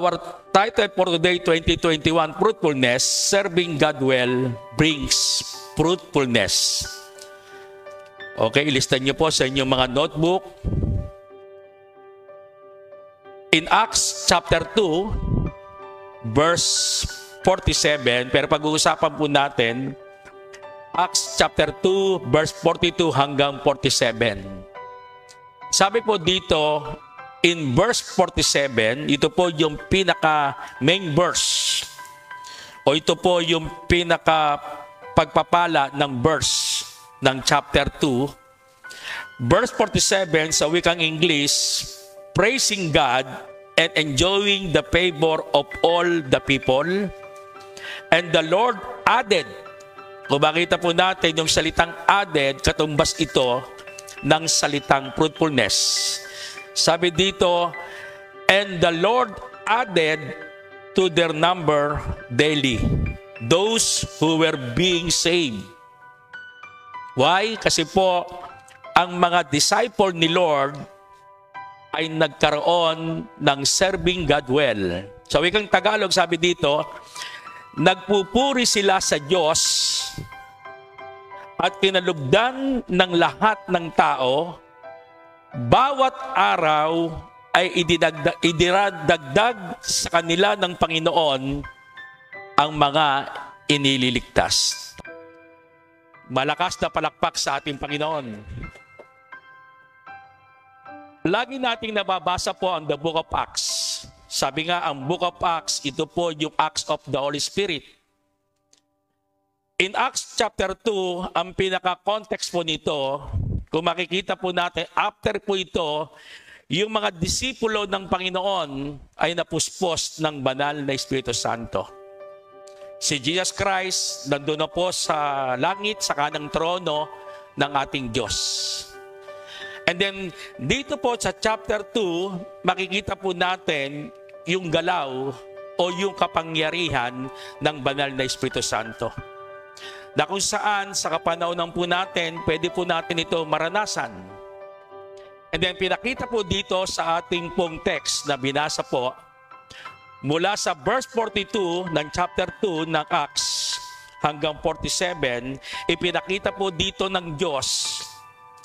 Our title for today, 2021, Fruitfulness, Serving God Well Brings Fruitfulness. Okay, ilistan niyo po sa inyong mga notebook. In Acts chapter 2, verse 47, pero pag-uusapan po natin, Acts chapter 2, verse 42 hanggang 47. Sabi po dito, in verse 47, ito po yung pinaka main verse. O ito po yung pinaka pagpapala ng verse ng chapter 2. Verse 47 sa wikang English, praising God and enjoying the favor of all the people. And the Lord added, kung makita po natin yung salitang added, katumbas ito ng salitang fruitfulness. Sabi dito, and the Lord added to their number daily those who were being saved. Why? Kasi po, ang mga disciple ni Lord ay nagkaroon ng serving God well. Sa wikang Tagalog, sabi dito, nagpupuri sila sa Diyos at kinalugdan ng lahat ng tao. Bawat araw ay idinadagdag sa kanila ng Panginoon ang mga inililigtas. Malakas na palakpak sa ating Panginoon. Lagi nating nababasa po ang the Book of Acts. Sabi nga, ang Book of Acts, ito po yung Acts of the Holy Spirit. In Acts chapter 2, ang pinaka-context po nito, kung makikita po natin, after po ito, yung mga disipulo ng Panginoon ay napuspos ng banal na Espiritu Santo. Si Jesus Christ nandun na po sa langit, sa kanang trono ng ating Diyos. And then, dito po sa chapter 2, makikita po natin yung galaw o yung kapangyarihan ng banal na Espiritu Santo. Na kung saan sa kapanahon po natin, pwede po natin ito maranasan. And then pinakita po dito sa ating pong text na binasa po, mula sa verse 42 ng chapter 2 ng Acts hanggang 47, ipinakita po dito ng Diyos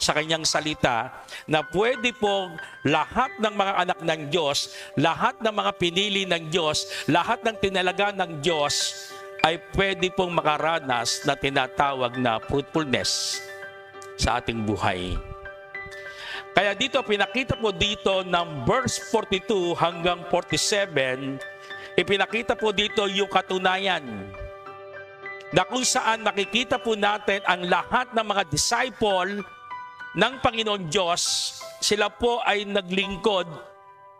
sa kanyang salita na pwede po lahat ng mga anak ng Diyos, lahat ng mga pinili ng Diyos, lahat ng tinalaga ng Diyos, ay pwede pong makaranas na tinatawag na fruitfulness sa ating buhay. Kaya dito, pinakita po dito ng verse 42 hanggang 47, ipinakita po dito yung katunayan na kung saan makikita po natin ang lahat ng mga disciple ng Panginoon Diyos, sila po ay naglingkod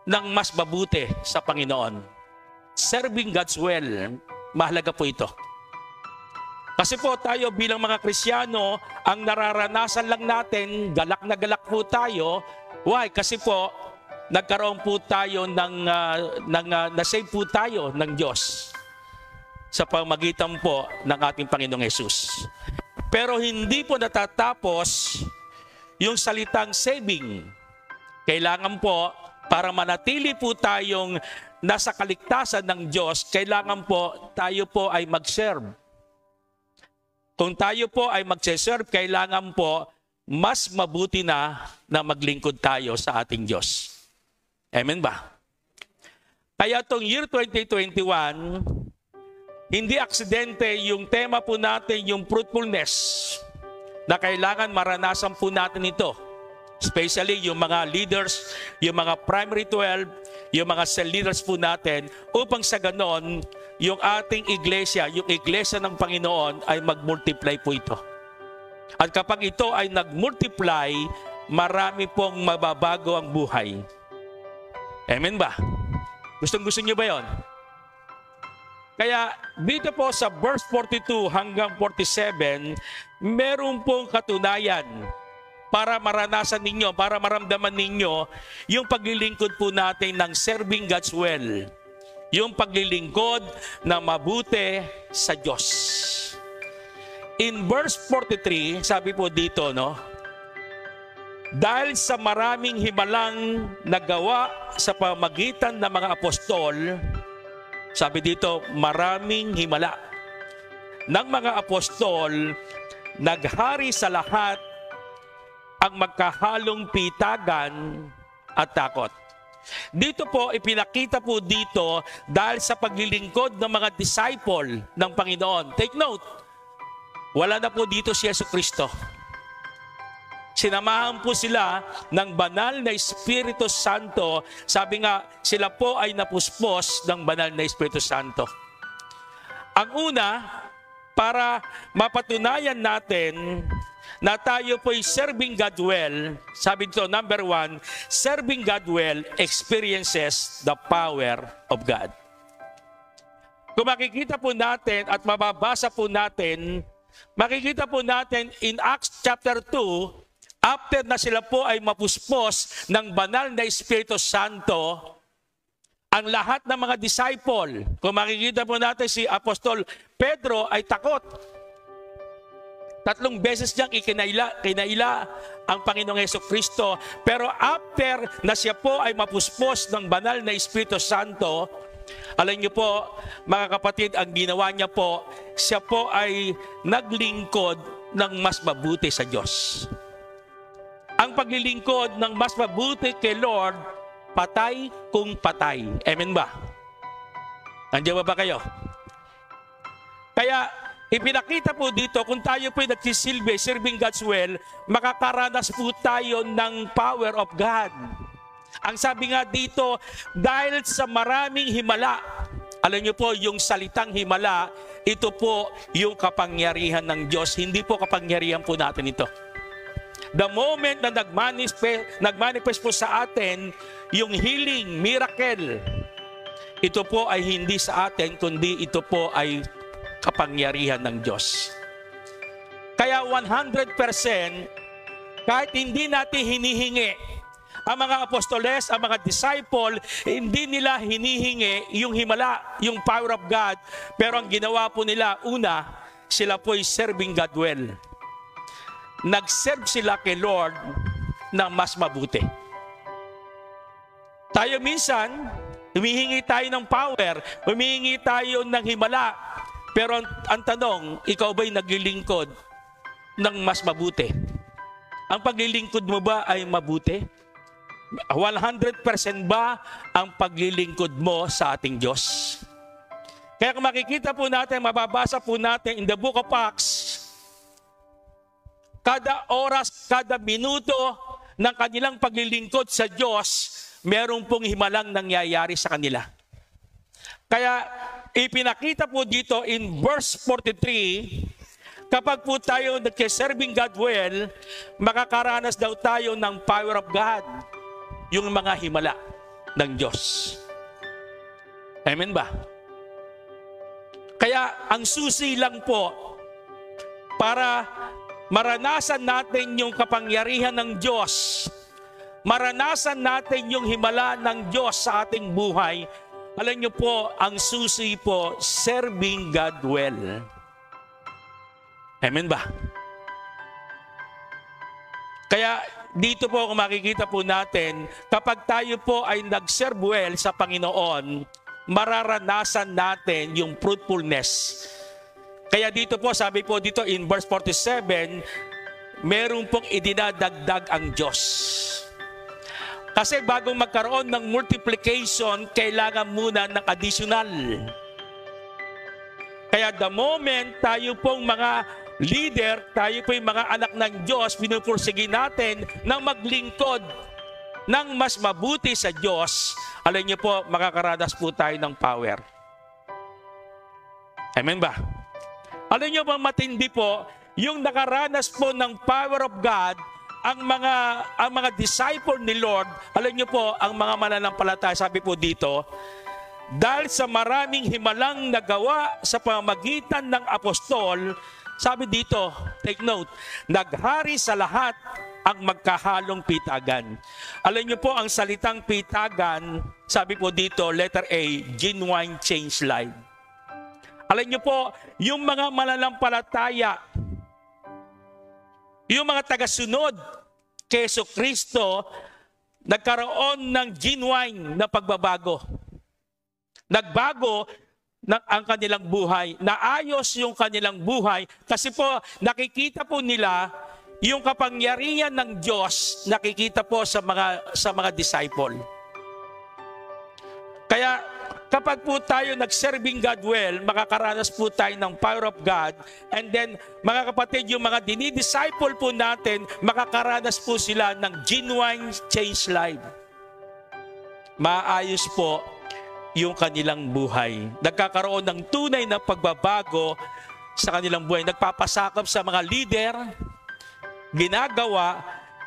ng mas mabuti sa Panginoon. Serving God's will. Mahalaga po ito. Kasi po tayo bilang mga Kristiyano, ang nararanasan lang natin, galak na galak po tayo. Why? Kasi po, nagkaroon po tayo na-save po tayo ng Diyos sa pamagitan po ng ating Panginoong Hesus. Pero hindi po natatapos yung salitang saving. Kailangan po, para manatili po tayong nasa kaligtasan ng Diyos, kailangan po tayo po ay mag-serve. Kung tayo po ay mag-serve, kailangan po mas mabuti na maglingkod tayo sa ating Diyos. Amen ba? Kaya itong year 2021, hindi aksidente yung tema po natin, yung fruitfulness, na kailangan maranasan po natin ito. Especially yung mga leaders, yung mga primary 12, yung mga cell leaders po natin, upang sa ganon, yung ating iglesia, yung iglesia ng Panginoon ay mag-multiply po ito. At kapag ito ay nag-multiply, marami pong mababago ang buhay. Amen ba? Gustong-gusto niyo ba yon? Kaya dito po sa verse 42 hanggang 47, meron pong katunayan para maranasan ninyo, para maramdaman ninyo yung paglilingkod po natin ng serving God's will. Yung paglilingkod na mabuti sa Diyos. In verse 43, sabi po dito, no? Dahil sa maraming himalang nagawa sa pamagitan ng mga apostol, sabi dito, maraming himala ng mga apostol, naghari sa lahat ang magkahalong pitagan at takot. Dito po, ipinakita po dito dahil sa paglilingkod ng mga disciple ng Panginoon. Take note, wala na po dito si Jesucristo. Sinamahan po sila ng banal na Espiritu Santo. Sabi nga, sila po ay napuspos ng banal na Espiritu Santo. Ang una, para mapatunayan natin na tayo po'y serving God well, sabi dito, number 1, serving God well experiences the power of God. Kung makikita po natin at mababasa po natin, makikita po natin in Acts chapter 2, after na sila po ay mapuspos ng banal na Espiritu Santo, ang lahat ng mga disciple, kung makikita po natin si Apostol Pedro ay takot. 3 beses niyang kinaila ang Panginoong Jesucristo. Pero after na siya po ay mapuspos ng banal na Espiritu Santo, alam niyo po, mga kapatid, ang ginawa niya po, siya po ay naglingkod ng mas mabuti sa Diyos. Ang paglilingkod ng mas mabuti kay Lord, patay kung patay. Amen ba? Nandiyan ba kayo? Kaya, ipinakita po dito, kung tayo po'y nagsisilbi, serving God's well, makakaranas po tayo ng power of God. Ang sabi nga dito, dahil sa maraming himala, alam niyo po, yung salitang himala, ito po yung kapangyarihan ng Diyos. Hindi po kapangyarihan po natin ito. The moment na nagmanifest po sa atin yung healing, miracle, ito po ay hindi sa atin, kundi ito po ay kapangyarihan ng Diyos. Kaya 100%, kahit hindi natin hinihingi, ang mga apostoles, ang mga disciple, hindi nila hinihingi yung himala, yung power of God, pero ang ginawa po nila, una, sila po ay serving God well. Nag-serve sila kay Lord ng mas mabuti. Tayo minsan, humihingi tayo ng power, humihingi tayo ng himala, pero ang tanong, ikaw ba'y naglilingkod ng mas mabuti? Ang paglilingkod mo ba ay mabuti? 100% ba ang paglilingkod mo sa ating Diyos? Kaya kung makikita po natin, mababasa po natin in the book of Acts, kada oras, kada minuto ng kanilang paglilingkod sa Diyos, meron pong himalang nangyayari sa kanila. Kaya ipinakita po dito in verse 43, kapag po tayo nag-serving God well, makakaranas daw tayo ng power of God, yung mga himala ng Diyos. Amen ba? Kaya ang susi lang po para maranasan natin yung kapangyarihan ng Diyos, maranasan natin yung himala ng Diyos sa ating buhay, alam niyo po, ang susi po, serving God well. Amen ba? Kaya dito po kung makikita po natin, kapag tayo po ay nag-serve well sa Panginoon, mararanasan natin yung fruitfulness. Kaya dito po, sabi po dito in verse 47, meron pong idinadagdag ang Diyos. Kasi bago magkaroon ng multiplication, kailangan muna ng additional. Kaya the moment tayo pong mga leader, tayo pong mga anak ng Diyos, pinupursige natin ng maglingkod ng mas mabuti sa Diyos, alam niyo po, makakaranas po tayo ng power. Amen ba? Alam niyo bang matindi po, yung nakaranas po ng power of God, ang mga disciple ni Lord, alam niyo po, ang mga mananampalataya, sabi po dito, dahil sa maraming himalang nagawa sa pamamagitan ng apostol, sabi dito, take note, naghari sa lahat ang magkahalong pitagan. Alam niyo po, ang salitang pitagan, sabi po dito, letter A, genuine change life. Alam niyo po, yung mga mananampalataya, yung mga tagasunod kay Jesucristo, nagkaroon ng genuine na pagbabago. Nagbago ang kanilang buhay. Naayos yung kanilang buhay kasi po nakikita po nila yung kapangyarihan ng Diyos, nakikita po sa mga disciple. Kaya kapag po tayo nag-serving God well, makakaranas po tayo ng power of God. And then, mga kapatid, yung mga dinidisciple po natin, makakaranas po sila ng genuine change life. Maayos po yung kanilang buhay. Nagkakaroon ng tunay na pagbabago sa kanilang buhay. Nagpapasakop sa mga leader, ginagawa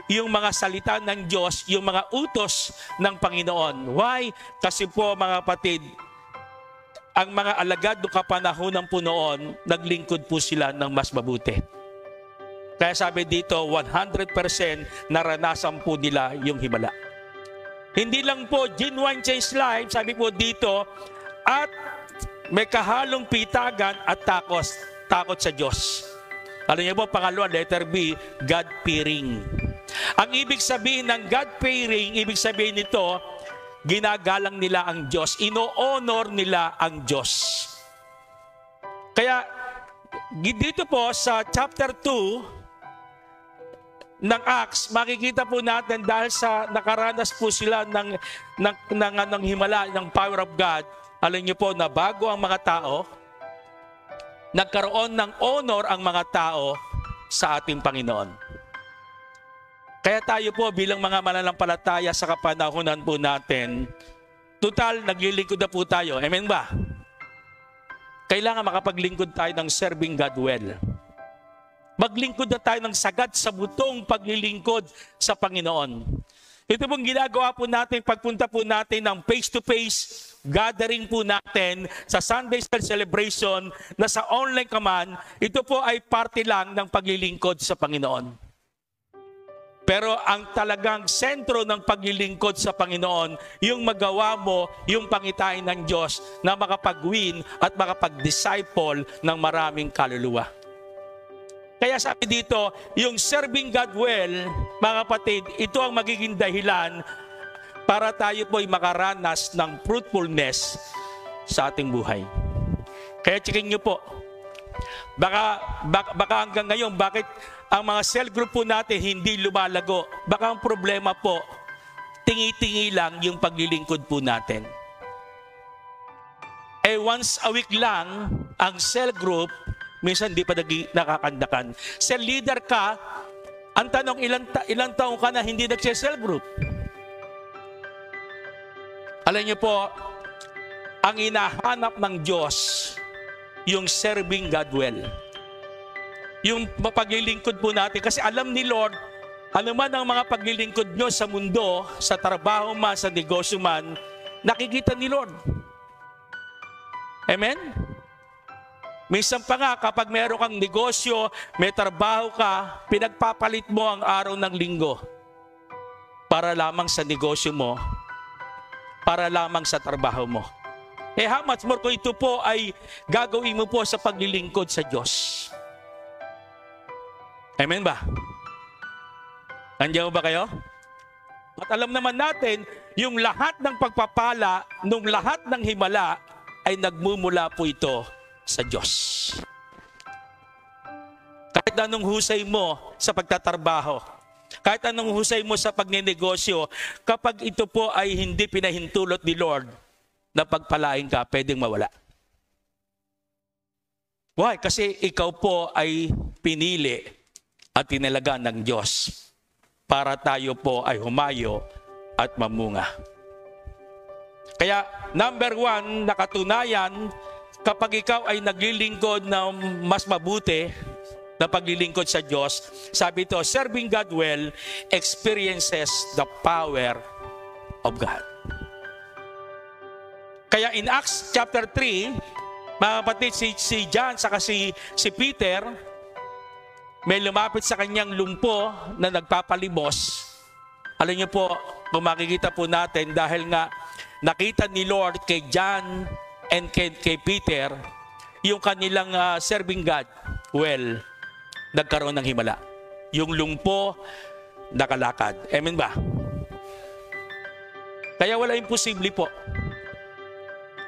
yung mga salita ng Diyos, yung mga utos ng Panginoon. Why? Kasi po mga kapatid, ang mga alagad ng kapanahunan po noon, naglingkod po sila ng mas mabuti. Kaya sabi dito, 100% naranasan po nila yung himala. Hindi lang po genuine change life, sabi po dito, at may kahalong pitagan at takot sa Diyos. Alam niyo po, pangalawa, letter B, God-fearing. Ang ibig sabihin ng God-fearing, ibig sabihin nito, ginagalang nila ang Diyos. Ino-honor nila ang Diyos. Kaya, dito po sa chapter 2 ng Acts, makikita po natin dahil sa nakaranas po sila ng himala, ng power of God, alam niyo po na bago ang mga tao, nagkaroon ng honor ang mga tao sa ating Panginoon. Kaya tayo po bilang mga mananampalataya sa kapanahunan po natin, total, naglilingkod na po tayo. Amen ba? Kailangan makapaglingkod tayo ng serving God well. Maglingkod na tayo ng sagad sa butong paglilingkod sa Panginoon. Ito pong ginagawa po natin, pagpunta po natin ng face-to-face gathering po natin sa Sunday School Celebration na sa online kaman, ito po ay parte lang ng paglilingkod sa Panginoon. Pero ang talagang sentro ng paglilingkod sa Panginoon, yung magawa mo, yung pangitain ng Diyos na makapag-win at makapag-disciple ng maraming kaluluwa. Kaya sabi dito, yung serving God well, mga kapatid, ito ang magiging dahilan para tayo po'y makaranas ng fruitfulness sa ating buhay. Kaya checkin nyo po, baka hanggang ngayon, bakit ang mga cell group po natin hindi lumalago? Baka ang problema po, tingi-tingi lang yung paglilingkod po natin. Once a week lang, ang cell group, minsan di pa nakakandakan. Cell leader ka, ang tanong, ilang taong ka na hindi nag-cell group? Alam niyo po, ang hinahanap ng Diyos, yung serving God well. Yung paglilingkod po natin. Kasi alam ni Lord, ano man ang mga paglilingkod nyo sa mundo, sa trabaho man, sa negosyo man, nakikita ni Lord. Amen? Minsan pa nga, kapag meron kang negosyo, may trabaho ka, pinagpapalit mo ang araw ng linggo para lamang sa negosyo mo, para lamang sa trabaho mo. How much more kung ito po ay gagawin mo po sa paglilingkod sa Diyos? Amen ba? Nandiyan ba kayo? At alam naman natin, yung lahat ng pagpapala, nung lahat ng himala, ay nagmumula po ito sa Diyos. Kahit anong husay mo sa pagtatrabaho, kahit anong husay mo sa pagnenegosyo, kapag ito po ay hindi pinahintulot ni Lord, na pagpalain ka, pwedeng mawala. Why? Kasi ikaw po ay pinili at tinalaga ng Diyos para tayo po ay humayo at mamunga. Kaya, number 1, nakatunayan, kapag ikaw ay naglilingkod na mas mabuti na paglilingkod sa Diyos, sabi ito, serving God well experiences the power of God. Kaya in Acts chapter 3, mga kapatid, si John saka si Peter, may lumapit sa kanyang lumpo na nagpapalimos. Alam niyo po, kung makikita po natin, dahil nga nakita ni Lord kay John and kay Peter, yung kanilang serving God, well, nagkaroon ng himala. Yung lumpo, nakalakad. Amen ba? Kaya wala imposible po.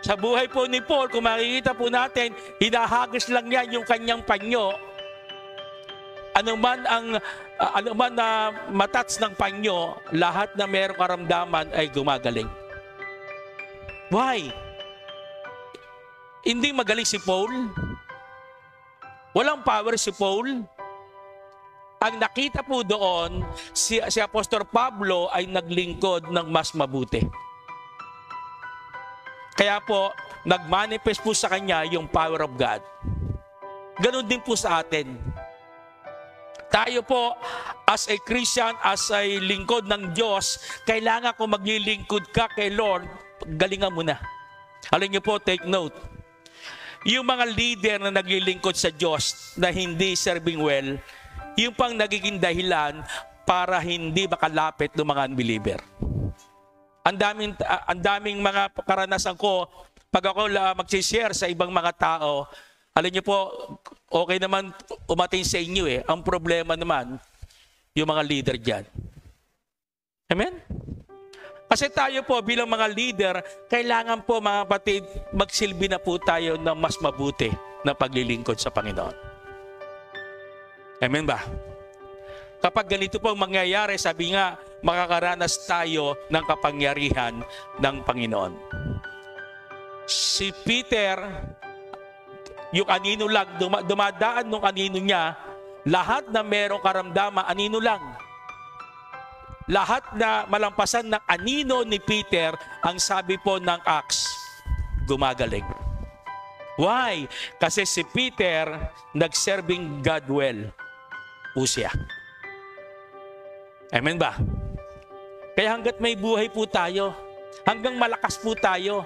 Sa buhay po ni Paul, kung makikita po natin, hinahagis lang niya yung kanyang panyo. Anuman na matats ng panyo, lahat na mayroong karamdaman ay gumagaling. Why? Hindi magaling si Paul. Walang power si Paul. Ang nakita po doon, si Apostol Pablo ay naglingkod ng mas mabuti. Kaya po, nagmanifest po sa kanya yung power of God. Ganon din po sa atin. Tayo po, as a Christian, as a lingkod ng Diyos, kailangan kung maglilingkod ka kay Lord, galingan mo na. Alam niyo po, take note. Yung mga leader na naglilingkod sa Diyos na hindi serving well, yung pang nagiging dahilan para hindi makalapit ng mga unbeliever. Ang daming mga karanasan ko, pag ako mag-share sa ibang mga tao, alam niyo po, okay naman umating sa inyo eh. Ang problema naman, yung mga leader dyan. Amen? Kasi tayo po bilang mga leader, kailangan po mga kapatid, magsilbi na po tayo ng mas mabuti na paglilingkod sa Panginoon. Amen ba? Kapag ganito po mangyayari, sabi nga, makakaranas tayo ng kapangyarihan ng Panginoon. Si Peter, yung anino lang, dumadaan nung anino niya, lahat na merong karamdaman, anino lang. Lahat na malampasan ng anino ni Peter, ang sabi po ng Acts, gumagaling. Why? Kasi si Peter, nag-serving God well po siya. Amen ba? Kaya hanggat may buhay po tayo, hanggang malakas po tayo.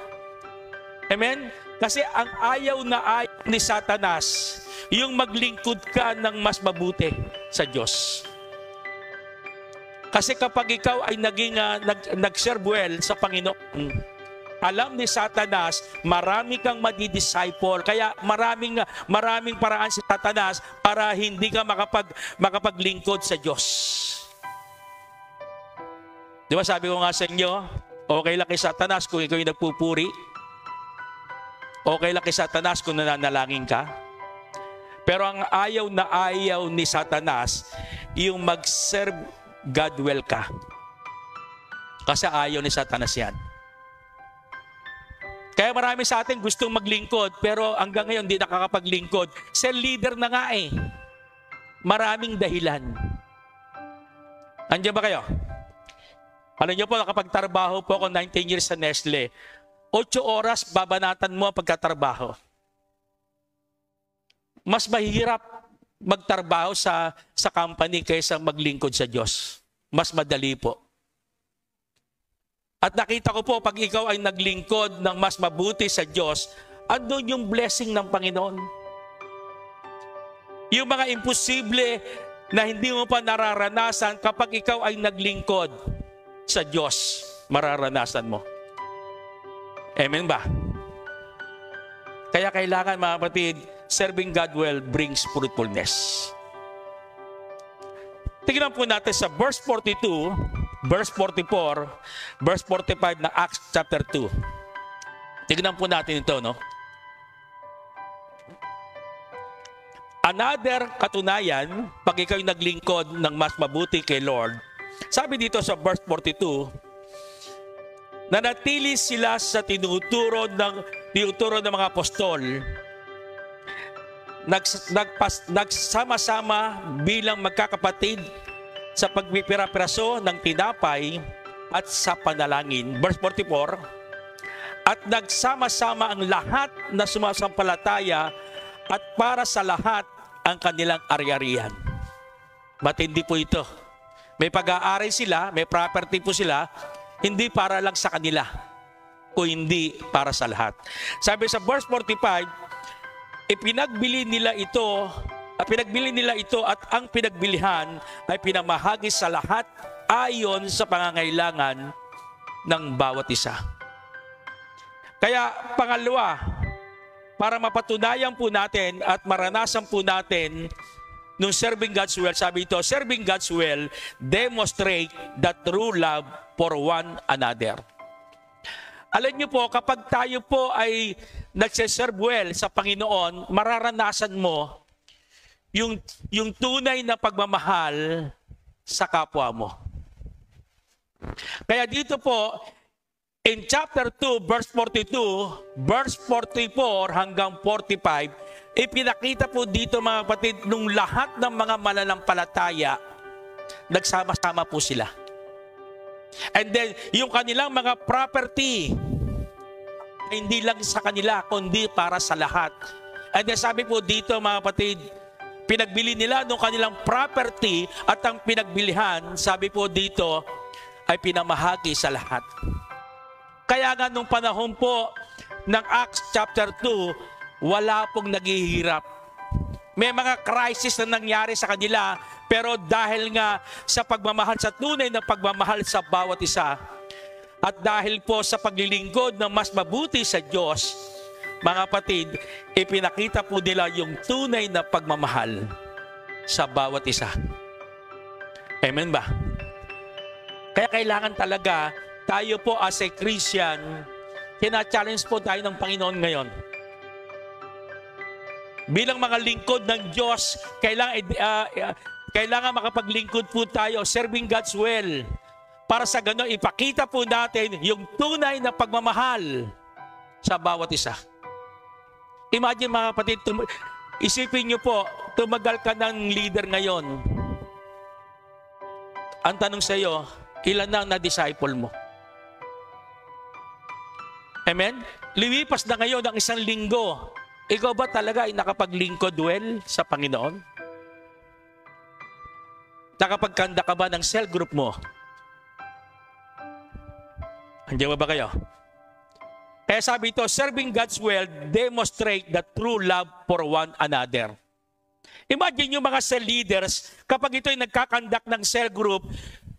Amen? Kasi ang ayaw na ayaw ni Satanas, yung maglingkod ka ng mas mabuti sa Diyos. Kasi kapag ikaw ay nag-serve well sa Panginoon, alam ni Satanas, marami kang madidisciple. Kaya maraming paraan si Satanas para hindi ka makapaglingkod sa Diyos. Di ba sabi ko nga sa inyo, okay lang kay Satanas kung ikaw yung nagpupuri. Okay lang kay Satanas kung nananalangin ka. Pero ang ayaw na ayaw ni Satanas, yung mag-serve God well ka. Kasi ayaw ni Satanas yan. Kaya marami sa atin gustong maglingkod, pero hanggang ngayon hindi nakakapaglingkod. Cell leader na nga eh. Maraming dahilan. Andiyan ba kayo? Alam niyo po, nakapagtrabaho po ako 19 years sa Nestle. 8 oras, babanatan mo ang pagkatrabaho. Mas mahirap magtrabaho sa company kaysa maglingkod sa Diyos. Mas madali po. At nakita ko po, pag ikaw ay naglingkod ng mas mabuti sa Diyos, andun yung blessing ng Panginoon. Yung mga imposible na hindi mo pa nararanasan, kapag ikaw ay naglingkod sa Diyos, mararanasan mo. Amen ba? Kaya kailangan mga kapatid, serving God well brings fruitfulness. Tingnan po natin sa verse 42, verse 44, verse 45 ng Acts chapter 2. Tingnan po natin ito, no? Another katunayan, pag ikaw naglingkod ng mas mabuti kay Lord, sabi dito sa verse 42, nanatili sila sa tinuturo ng mga apostol, nagsama-sama bilang magkakapatid sa pagpipira-piraso ng tinapay at sa panalangin. Verse 44, at nagsama-sama ang lahat na sumasampalataya at para sa lahat ang kanilang ari-arian. Matindi po ito. May pag-aari sila, may property po sila, hindi para lang sa kanila, o hindi para sa lahat. Sabi sa verse 45, ipinagbili nila ito at ang pinagbilihan ay pinamahagi sa lahat ayon sa pangangailangan ng bawat isa. Kaya pangalawa, para mapatunayan po natin at maranasan po natin nung serving God's will, sabi ito, serving God's will demonstrate the true love for one another. Alam niyo po, kapag tayo po ay nagsiserve well sa Panginoon, mararanasan mo yung tunay na pagmamahal sa kapwa mo. Kaya dito po, in chapter 2, verse 42, verse 44 hanggang 45, ipinakita po dito mga kapatid, nung lahat ng mga mananampalataya, nagsama-sama po sila. And then, yung kanilang mga property, hindi lang sa kanila, kundi para sa lahat. And then sabi po dito mga kapatid, pinagbili nila nung kanilang property at ang pinagbilihan, sabi po dito, ay pinamahagi sa lahat. Kaya nga nung panahon po ng Acts chapter 2, wala pong naghihirap. May mga crisis na nangyari sa kanila, pero dahil nga sa pagmamahal, sa tunay na pagmamahal sa bawat isa, at dahil po sa paglilingkod ng mas mabuti sa Diyos, mga kapatid, ipinakita po nila yung tunay na pagmamahal sa bawat isa. Amen ba? Kaya kailangan talaga tayo po as a Christian, kina-challenge po tayo ng Panginoon ngayon. Bilang mga lingkod ng Diyos, kailangan makapaglingkod po tayo, serving God's will. Para sa gano'n, ipakita po natin yung tunay na pagmamahal sa bawat isa. Imagine mga kapatid, isipin nyo po, tumagal ka ng leader ngayon. Ang tanong sa iyo, ilan na na-disciple mo? Amen? Lumipas na ngayon ang isang linggo. Ikaw ba talaga ay nakapaglingkod well sa Panginoon? Nakapagkanda ka ba ng cell group mo? Andiyan ba kayo? Kaya sabi ito, serving God's will demonstrate the true love for one another. Imagine yung mga cell leaders, kapag ito ay nagkakandak ng cell group,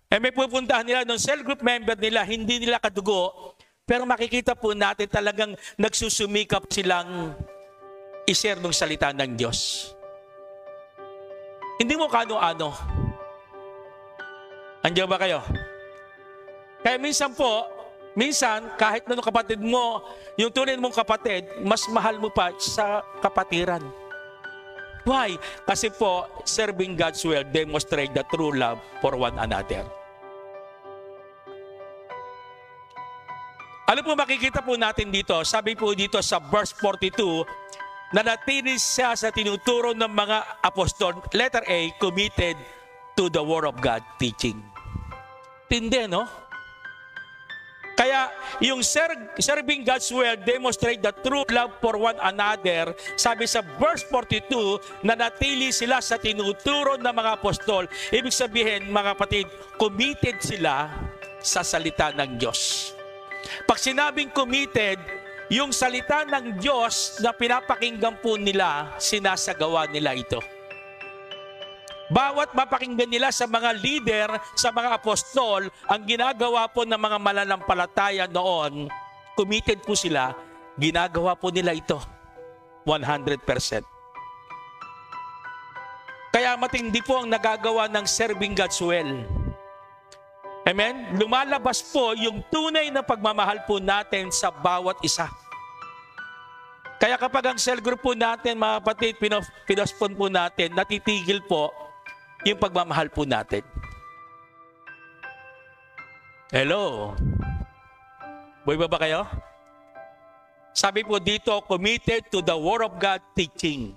may pupuntahan nila ng cell group member nila, hindi nila kadugo, pero makikita po natin talagang nagsusumikap silang i-share ng salita ng Diyos. Hindi mo kano-ano. Andiyan ba kayo? Kaya minsan kahit na kapatid mo, yung tunay mong kapatid, mas mahal mo pa sa kapatiran. Why? Kasi po, serving God's will demonstrate the true love for one another. Alam po, makikita po natin dito, sabi po dito sa verse 42, nanatili siya sa tinuturo ng mga apostol, letter A, committed to the Word of God teaching. Tindi, no? Kaya yung serving God's will demonstrate the true love for one another. Sabi sa verse 42, nanatili sila sa tinuturo ng mga apostol. Ibig sabihin, mga kapatid, committed sila sa salita ng Diyos. Pag sinabing committed, yung salita ng Diyos na pinapakinggan po nila, sinasagawa nila ito. Bawat mapakinggan nila sa mga leader, sa mga apostol, ang ginagawa po ng mga mananampalataya noon, committed po sila, ginagawa po nila ito 100%. Kaya matindi po ang nagagawa ng serving God's will. Amen? Lumalabas po yung tunay na pagmamahal po natin sa bawat isa. Kaya kapag ang cell group po natin, mga kapatid, pinospon po natin, natitigil po yung pagmamahal po natin. Hello? Buhay ba kayo? Sabi po dito, committed to the Word of God teaching.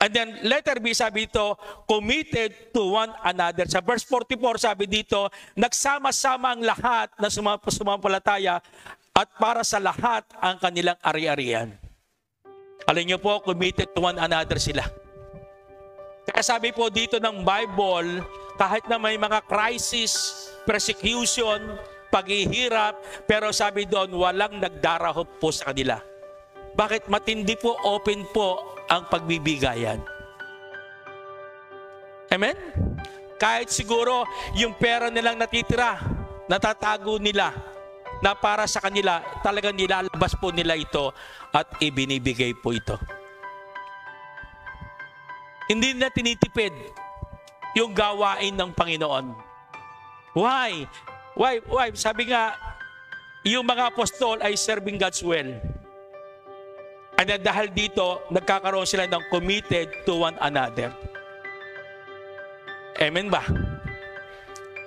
And then, letter B, sabi dito, committed to one another. Sa verse 44, sabi dito, nagsama-sama ang lahat na sumampalataya at para sa lahat ang kanilang ari-arian. Alam niyo po, committed to one another sila. Kaya sabi po dito ng Bible, kahit na may mga crisis, persecution, paghihirap, pero sabi doon, walang nagdarahop po sa kanila. Bakit? Matindi po, open po ang pagbibigayan. Amen? Kahit siguro yung pera nilang natitira, natatago nila, na para sa kanila, talagang nilalabas po nila ito at ibinibigay po ito. Hindi na tinitipid yung gawain ng Panginoon. Why? Why? Sabi nga, yung mga apostol ay serving God's will. And dahil dito, nagkakaroon sila ng committed to one another. Amen ba?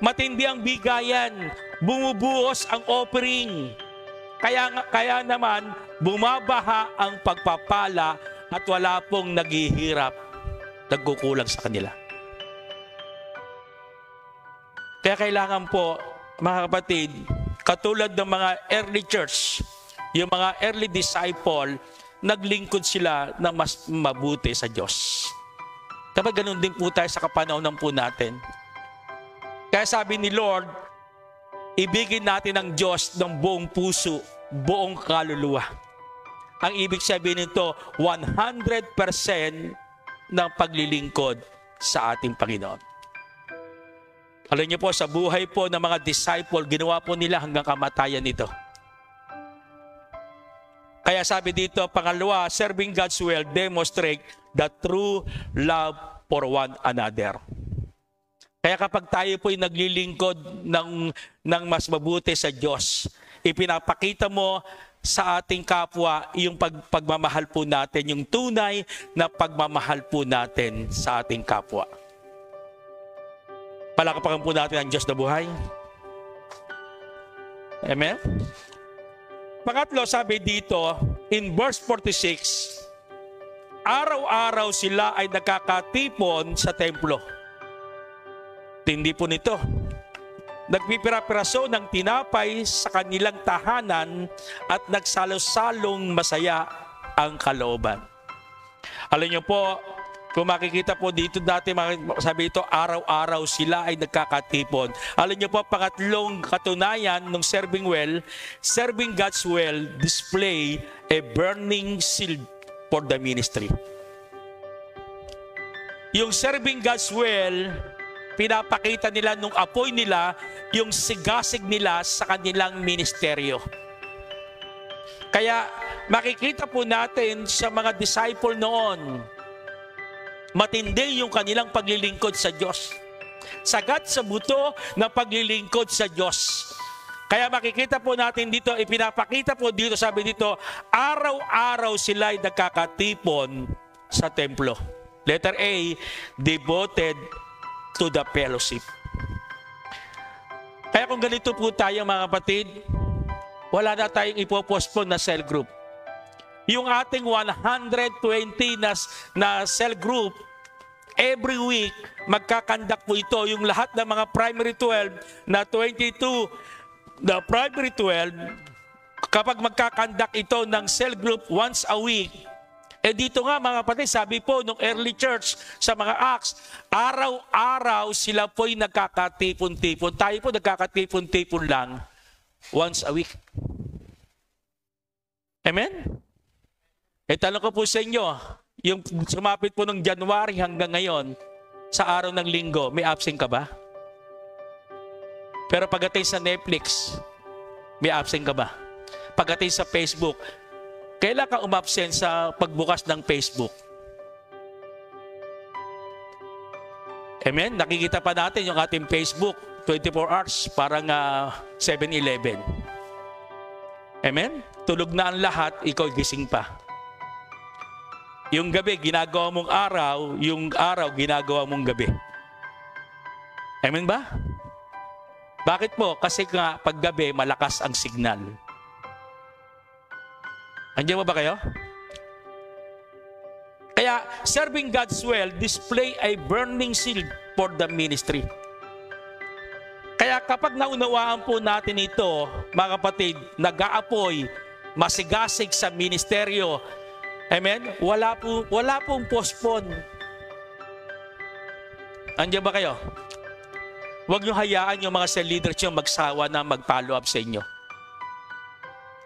Matindi ang bigayan, bumubuhos ang offering. Kaya naman, bumabaha ang pagpapala at wala pong naghihirap, nagkukulang sa kanila. Kaya kailangan po, mga kapatid, katulad ng mga early church, yung mga early disciple, naglingkod sila na mas mabuti sa Diyos. Kapag ganun din po tayo sa kapanahonan po natin. Kaya sabi ni Lord, ibigin natin ang Diyos ng buong puso, buong kaluluwa. Ang ibig sabihin nito, 100% ng paglilingkod sa ating Panginoon. Alam niyo po, sa buhay po ng mga disciple, ginawa po nila hanggang kamatayan nito. Kaya sabi dito, pangalawa, serving God's will demonstrate the true love for one another. Kaya kapag tayo po'y naglilingkod ng mas mabuti sa Diyos, ipinapakita mo sa ating kapwa yung pagmamahal po natin, yung tunay na pagmamahal po natin sa ating kapwa. Palakpakan po natin ang Diyos na buhay. Amen? Pangatlo, sabi dito, in verse 46, araw-araw sila ay nakakatipon sa templo. Tindi po nito. Nagpipira-piraso ng tinapay sa kanilang tahanan at nagsalo-salong masaya ang kalooban. Alam niyo po, kung makikita po dito dati, sabi ito, araw-araw sila ay nagkakatipon. Alam niyo po, pangatlong katunayan ng serving well, serving God's will, display a burning zeal for the ministry. Yung serving God's will, pinapakita nila nung apoy nila, yung sigasig nila sa kanilang ministeryo. Kaya makikita po natin sa mga disciple noon, matindi yung kanilang paglilingkod sa Diyos. Sagat sa buto na paglilingkod sa Diyos. Kaya makikita po natin dito, ipinapakita po dito, sabi dito, araw-araw sila ay nagkakatipon sa templo. Letter A, devoted to the fellowship. Kaya kung ganito po tayo mga kapatid, wala na tayong ipopostpone na cell group. Yung ating 120 na cell group, every week, magkakandak po ito. Yung lahat ng mga primary 12 na 22, the primary 12, kapag magkakandak ito ng cell group once a week, dito nga mga kapatid, sabi po nung early church sa mga Acts, araw-araw sila po'y nagkakatipon-tipon. Tayo po nagkakatipon-tipon lang once a week. Amen? Tanong ko po sa inyo, yung sumapit po ng January hanggang ngayon, sa araw ng linggo, may absent ka ba? Pero pagdating sa Netflix, may absent ka ba? Pagdating sa Facebook, kailan ka umabsent sa pagbukas ng Facebook? Amen? Nakikita pa natin yung ating Facebook, 24 hours, parang 7-Eleven. Amen? Tulog na ang lahat, ikaw gising pa. Yung gabi, ginagawa mong araw, yung araw, ginagawa mong gabi. Amen ba? Bakit po? Kasi nga, pag gabi, malakas ang signal. Andiyan mo ba kayo? Kaya, serving God's will, display a burning zeal for the ministry. Kaya kapag naunawaan po natin ito, mga kapatid, nag-aapoy, masigasig sa ministeryo, amen? Wala pong postpone. Andiyan ba kayo? Huwag niyo hayaan yung mga cell leaders yung magsawa na mag-follow up sa inyo.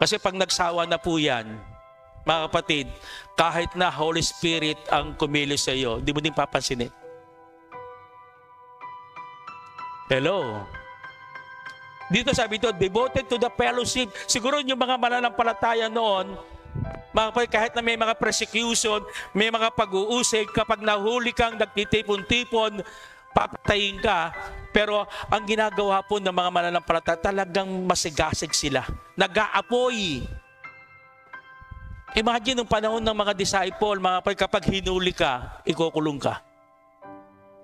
Kasi pag nagsawa na po yan, mga kapatid, kahit na Holy Spirit ang kumilos sa iyo, di mo din papansinin. Hello? Dito sabi ito, devoted to the fellowship. Siguro yung mga mananampalataya noon, mga kapatid, kahit na may mga persecution, may mga pag-uusig, kapag nahuli kang nagtitipon-tipon, papatayin ka. Pero ang ginagawa po ng mga mananampalataya, talagang masigasig sila. Nag-aapoy. Imagine nung panahon ng mga disciple, mga kapatid, kapag hinuli ka, ikukulong ka.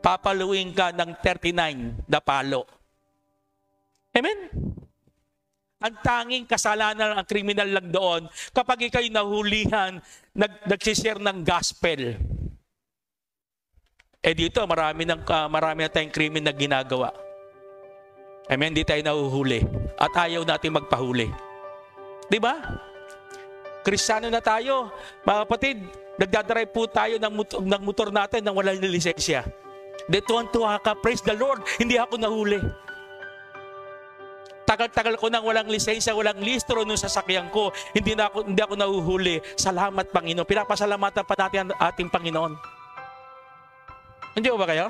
Papaluin ka ng 39 na palo. Amen? Ang tanging kasalanan, ang kriminal lang doon, kapag ikaw'y nahulihan, nagsishare ng gospel. Dito, marami na tayong krimen na ginagawa. Amen? Hindi tayo nahuhuli. At ayaw natin magpahuli. Diba? Kristiyano na tayo. Mga kapatid, nagdadrive po tayo ng motor natin nang walang lisensya. Tuwan-tuwa ka, praise the Lord, hindi ako nahuli. Tagal-tagal ko nang walang lisensya, walang listro nung sasakyan ko. Hindi ako nahuhuli. Salamat, Panginoon. Pinapasalamatan pa natin ang ating Panginoon. Hindi ba kayo?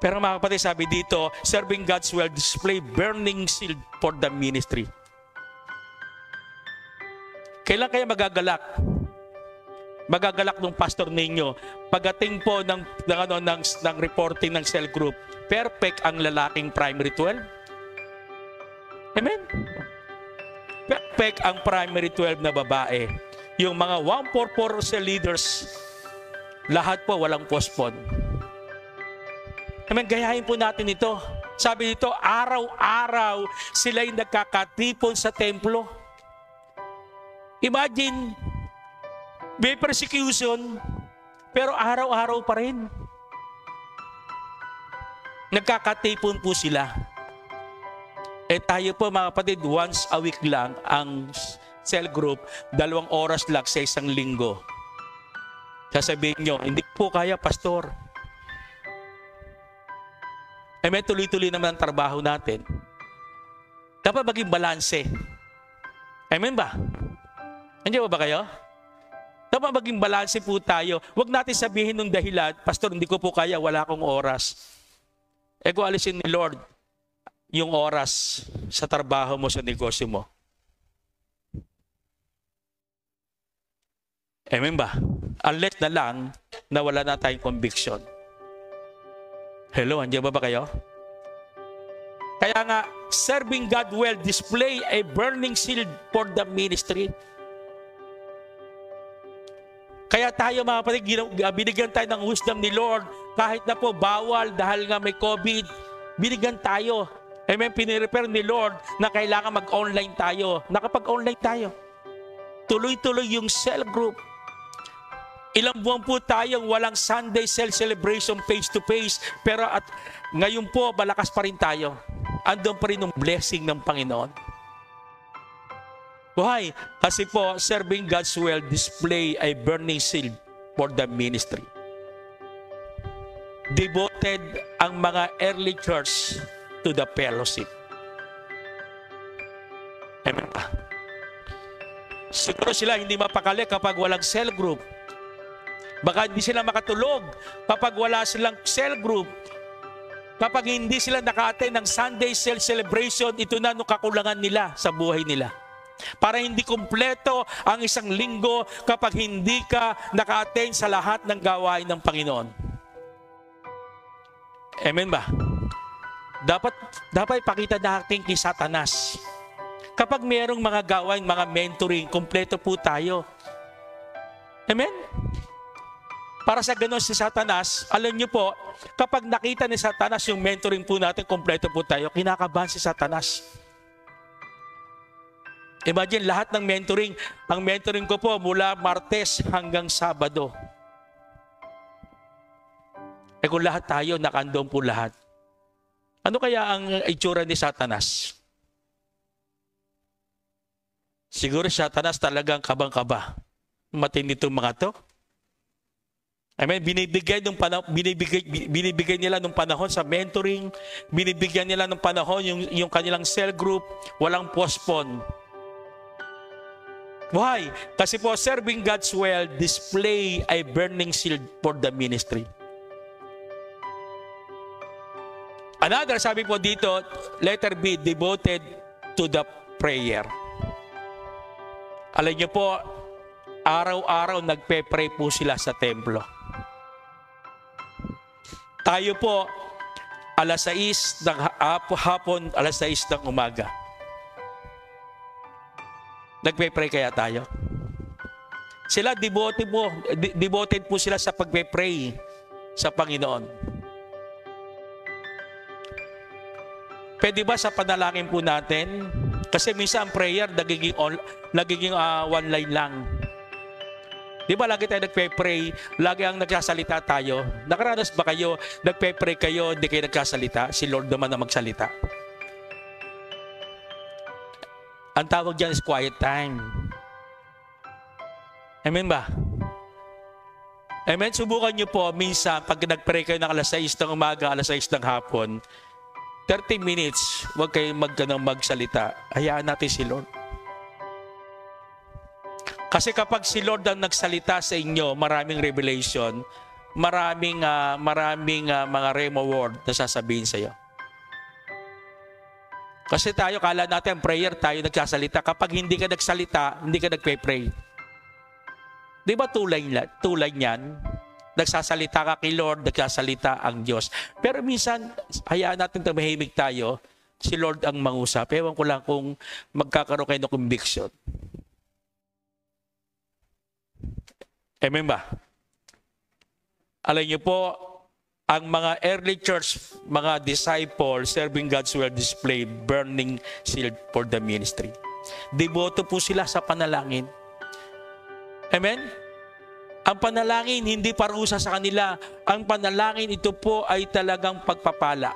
Pero mga kapatid, sabi dito, serving God's will display burning zeal for the ministry. Kailan kaya magagalak? Magagalak ng pastor ninyo pagdating po ng reporting ng cell group. Perfect ang lalaking primary 12. Amen? Perfect ang primary 12 na babae. Yung mga 144 cell leaders, lahat po walang postpone. Amen? Gayahin po natin ito. Sabi dito, araw-araw sila'y nagkakatipon sa templo. Imagine, may persecution, pero araw-araw pa rin. Nagkakatipon po sila. Tayo po mga kapatid, once a week lang ang cell group, 2 oras lang sa isang linggo. Sasabihin nyo, hindi po kaya, pastor. May tuloy-tuloy naman ang trabaho natin. Dapat maging balanse. Amen ba? Hindi ba kayo? Dapat maging balanse po tayo. Huwag natin sabihin ng dahilan, pastor, hindi ko po kaya, wala akong oras. Kung alisin ni Lord yung oras sa trabaho mo, sa negosyo mo. Amen ba? Unless na lang na wala na tayong conviction. Hello, andiyan ba kayo? Kaya nga, serving God well, display a burning zeal for the ministry. Kaya tayo mga kapatid, binigyan tayo ng wisdom ni Lord. Kahit na po bawal dahil nga may COVID, binigyan tayo. Amen, pinirepare ni Lord na kailangan mag-online tayo. Nakapag-online tayo. Tuloy-tuloy yung cell group. Ilang buwan po tayong walang Sunday cell celebration face-to-face. Pero at ngayon po, malakas pa rin tayo. Andun pa rin yung blessing ng Panginoon. Why? Kasi po, serving God's will display a burning zeal for the ministry. Devoted ang mga early church to the fellowship. Amen ba? Siguro sila hindi mapakali kapag walang cell group. Baka hindi sila makatulog kapag wala silang cell group. Kapag hindi sila naka-attend ng Sunday cell celebration, ito na nung kakulangan nila sa buhay nila. Para hindi kumpleto ang isang linggo kapag hindi ka naka-attend sa lahat ng gawain ng Panginoon. Amen ba? Dapat ipakita natin kay Satanas. Kapag mayroong mga gawain, mga mentoring, kumpleto po tayo. Amen? Para sa ganon si Satanas, alam niyo po, kapag nakita ni Satanas yung mentoring po natin, kumpleto po tayo, kinakabahan si Satanas. Imagine lahat ng mentoring. Ang mentoring ko po mula Martes hanggang Sabado. Kung lahat tayo, nakandong po lahat. Ano kaya ang itsura ni Satanas? Siguro Satanas talagang kabang-kaba. Matindi itong mga to. Amen. Binibigay nila ng panahon sa mentoring, binibigyan nila ng panahon yung kanilang cell group, walang postpone. Why? Kasi po, serving God's will, display a burning zeal for the ministry. Another, sabi po dito, letter B, devoted to the prayer. Alam niyo po, araw-araw nagpe-pray po sila sa templo. Tayo po, alas 6 ng hapon, alas 6 ng umaga. Nagpe-pray kaya tayo? Sila devoted po sila sa pagpe-pray sa Panginoon. Pwede ba sa panalangin po natin? Kasi minsan ang prayer nagiging one line lang. Di ba lagi tayo nagpe-pray, lagi ang nagsasalita tayo? Nakaranas ba kayo, nagpe-pray kayo, hindi kayo nagsasalita? Si Lord naman na magsalita. Ang tawag dyan is quiet time. Amen ba? Amen? Subukan nyo po, minsan, pag nag-pray kayo ng alas 6 ng umaga, alas 6 ng hapon, 30 minutes, huwag kayong magsalita. Hayaan natin si Lord. Kasi kapag si Lord ang nagsalita sa inyo, maraming revelation, maraming mga rhema word na sasabihin sa iyo. Kasi tayo, kala natin, prayer tayo nagsasalita. Kapag hindi ka nagsalita, hindi ka nagpe-pray. Di ba tulay niyan? Nagsasalita ka kay Lord, nagsasalita ang Diyos. Pero minsan, hayaan natin tumahimik tayo, si Lord ang mangusap. Ewan ko lang kung magkakaroon kayo ng conviction. Amen ba? Alam niyo po, ang mga early church, mga disciples, serving God's will displayed, burning zeal for the ministry. Deboto po sila sa panalangin. Amen? Ang panalangin, hindi parusa sa kanila. Ang panalangin, ito po ay talagang pagpapala.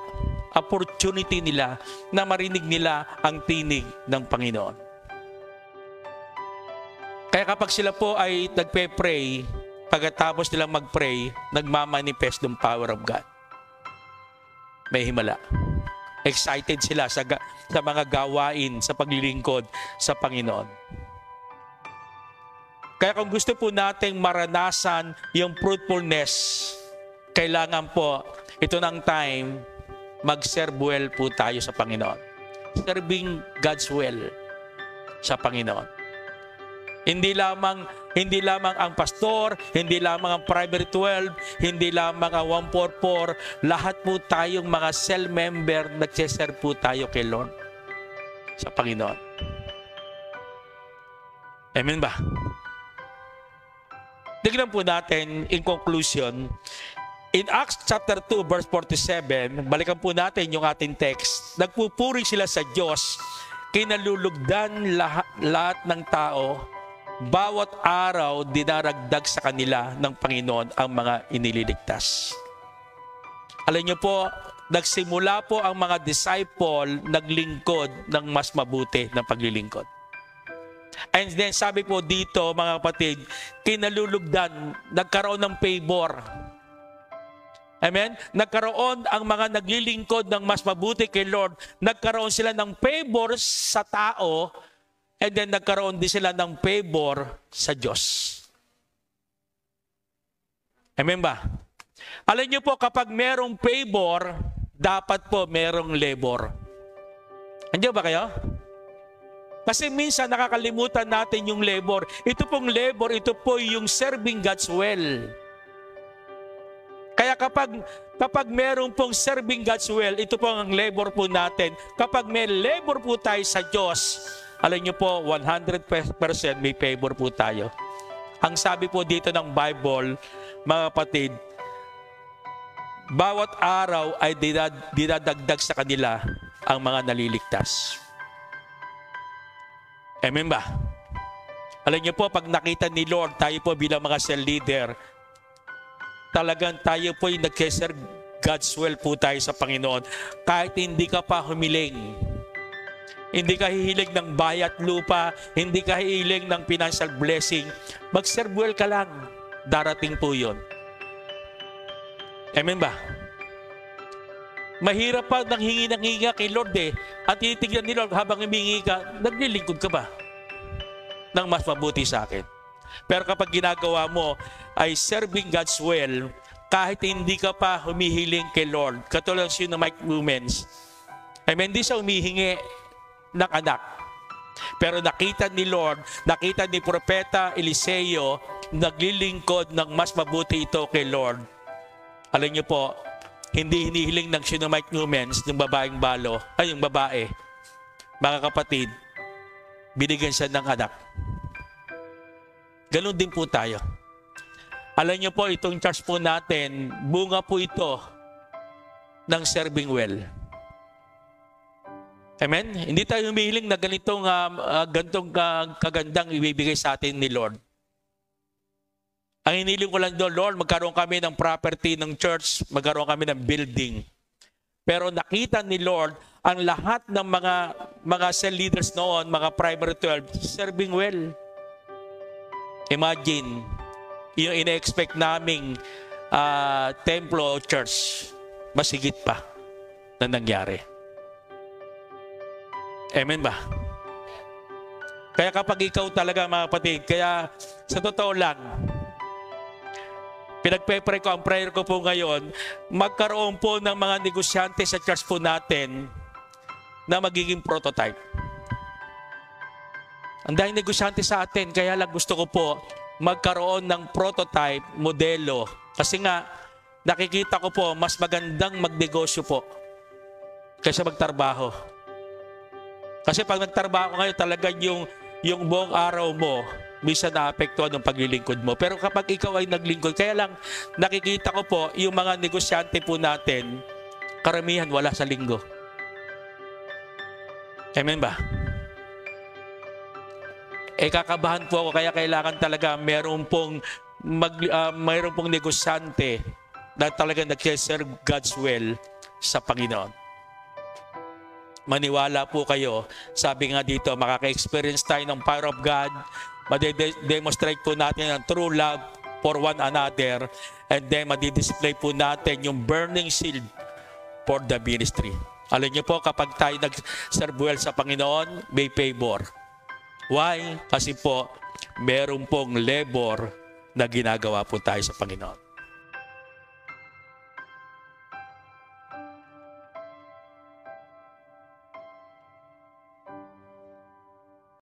Opportunity nila na marinig nila ang tinig ng Panginoon. Kaya kapag sila po ay nagpe-pray, pagkatapos nilang mag-pray, nagmamanifest ng power of God. May himala. Excited sila sa mga gawain, sa paglilingkod sa Panginoon. Kaya kung gusto po nating maranasan yung fruitfulness, kailangan po, ito ng time, mag-serve well po tayo sa Panginoon. Serving God's will sa Panginoon. Hindi lamang ang pastor, hindi lamang ang primary 12, hindi lamang ang 144, lahat po tayong mga cell member, nagsiserve po tayo kay Lord sa Panginoon. Amen ba? Tignan po natin, in conclusion, in Acts chapter 2, verse 47, balikan po natin yung ating text. Nagpupuri sila sa Diyos, kinalulugdan lahat ng tao, bawat araw dinaragdag sa kanila ng Panginoon ang mga inililigtas. Alam niyo po, nagsimula po ang mga disciple naglingkod ng mas mabuti ng paglilingkod. And then sabi po dito mga kapatid, kinalulugdan, nagkaroon ng favor. Amen? Nagkaroon ang mga naglilingkod ng mas mabuti kay Lord, nagkaroon sila ng favor sa tao, and then nagkaroon din sila ng favor sa Diyos. Amen ba? Alam niyo po, kapag merong favor, dapat po merong labor. Andiyan ba kayo? Kasi minsan nakakalimutan natin yung labor. Ito pong labor, ito po yung serving God's will. Kaya kapag meron pong serving God's will, ito po ang labor po natin. Kapag may labor po tayo sa Diyos, alam niyo po, 100% may favor po tayo. Ang sabi po dito ng Bible, mga kapatid, bawat araw ay dinadagdag sa kanila ang mga naliligtas. Amen ba? Alam niyo po, pag nakita ni Lord, tayo po bilang mga cell leader, talagang tayo po yung nag-serve God's will po tayo sa Panginoon. Kahit hindi ka pa humiling, hindi ka hihiling ng bayat lupa, hindi ka hihiling ng financial blessing, mag-serve well ka lang, darating po yun. Amen ba? Mahirap pa nang hingi ng hinga kay Lord at tinitignan ni Lord habang humingi ka, naglilingkod ka ba ng mas mabuti sa akin? Pero kapag ginagawa mo ay serving God's will, kahit hindi ka pa humihiling kay Lord, katulad siya ng Mike Lumens, hindi siya humihingi ng anak. Pero nakita ni Lord, nakita ni Propeta Eliseo, naglilingkod ng mas mabuti ito kay Lord. Alam niyo po, hindi hinihiling ng Shunammite women, ng babaeng balo, ay yung babae, mga kapatid, binigyan siya ng anak. Ganun din po tayo. Alam niyo po, itong church po natin, bunga po ito ng serving well. Amen? Hindi tayo humihiling na ganitong kagandang ibibigay sa atin ni Lord. Ang hiniling ko lang doon, Lord, magkaroon kami ng property ng church, magkaroon kami ng building. Pero nakita ni Lord, ang lahat ng mga cell leaders noon, mga primary 12, serving well. Imagine, yung ina-expect naming templo o church, mas higit pa na nangyari. Amen ba? Kaya kapag ikaw talaga, mga kapatid, kaya sa totoo lang, pinagpe-pray ko, ang prayer ko po ngayon, magkaroon po ng mga negosyante sa church po natin na magiging prototype. Ang dahil negosyante sa atin, kaya lang gusto ko po magkaroon ng prototype, modelo. Kasi nga, nakikita ko po, mas magandang magnegosyo po kaysa magtrabaho. Kasi pag nagtrabaho kayo, talaga yung buong araw mo, minsan naapektuhan ng paglilingkod mo. Pero kapag ikaw ay naglingkod, kaya lang nakikita ko po, yung mga negosyante po natin, karamihan wala sa linggo. Amen ba? Kakabahan po ako, kaya kailangan talaga mayroon pong negosyante na talaga nag-serve God's will sa Panginoon. Maniwala po kayo, sabi nga dito, makaka-experience tayo ng power of God, ma-demonstrate po natin ang true love for one another, and then ma-display po natin yung burning shield for the ministry. Alam niyo po, kapag tayo nag-serve well sa Panginoon, may favor. Why? Kasi po, meron pong labor na ginagawa po tayo sa Panginoon.